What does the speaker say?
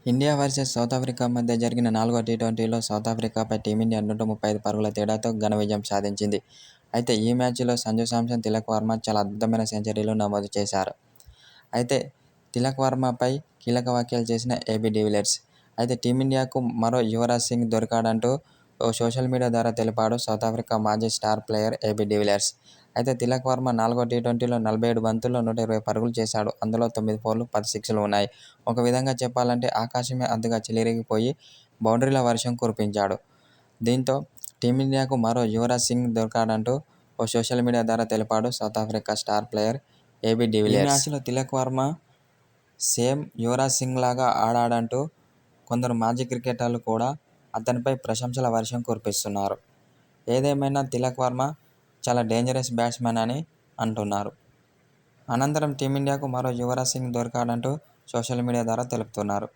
India versus south Africa మధ్య జరిగిన 4వ టీ20లో సౌత్ ఆఫ్రికాపై టీమిండియా 135 పరుగుల తేడాతో ఘన విజయం సాధించింది. అయితే ఈ మ్యాచ్లో సంజు శాంసన్, తిలక్ వర్మ చాలా అద్భుతమైన సెంచరీలు నమోదు చేశారు. అయితే తిలక్ వర్మపై కీలక వ్యాఖ్యలు చేసిన ఏబీ డివిలియర్స్. అయితే టీమిండియాకు మరో యువరాజ్ సింగ్ దొరికాడంటూ ఓ సోషల్ మీడియా ద్వారా తెలిపాడు సౌత్ ఆఫ్రికా మాజీ స్టార్ ప్లేయర్ ఏబీ డివిలియర్స్. అయితే తిలక్ వర్మ 4వ టీ20లో 47 బంతుల్లో 120 పరుగులు చేశాడు. అందులో 9 ఫోర్లు, 10 సిక్స్లు ఉన్నాయి. ఒక విధంగా చెప్పాలంటే ఆకాశమే అడ్డుగా చెలరేగిపోయి బౌండరీల వర్షం కురిపించాడు. దీంతో టీమిండియాకు మరో యువరాజ్ సింగ్ దొరికాడంటూ ఓ సోషల్ మీడియా ద్వారా తెలిపాడు south Africa star player AB de Villiers. ఈ మ్యాచ్లో తిలక్ వర్మ సేమ్ యువరాజ్ సింగ్ లాగా ఆడాడంటూ కొందరు మాజీ క్రికెటర్లు కూడా అతనిపై ప్రశంసల వర్షం కురిపిస్తున్నారు. ఏదేమైనా తిలక్ వర్మ చాలా డేంజరస్ బ్యాట్స్మన్ అని అంటున్నారు. అనంతరం టీమిండియాకు మరో యువరాజ్ సింగ్ దొరికాడంటూ సోషల్ మీడియా ద్వారా తెలుపుతున్నారు.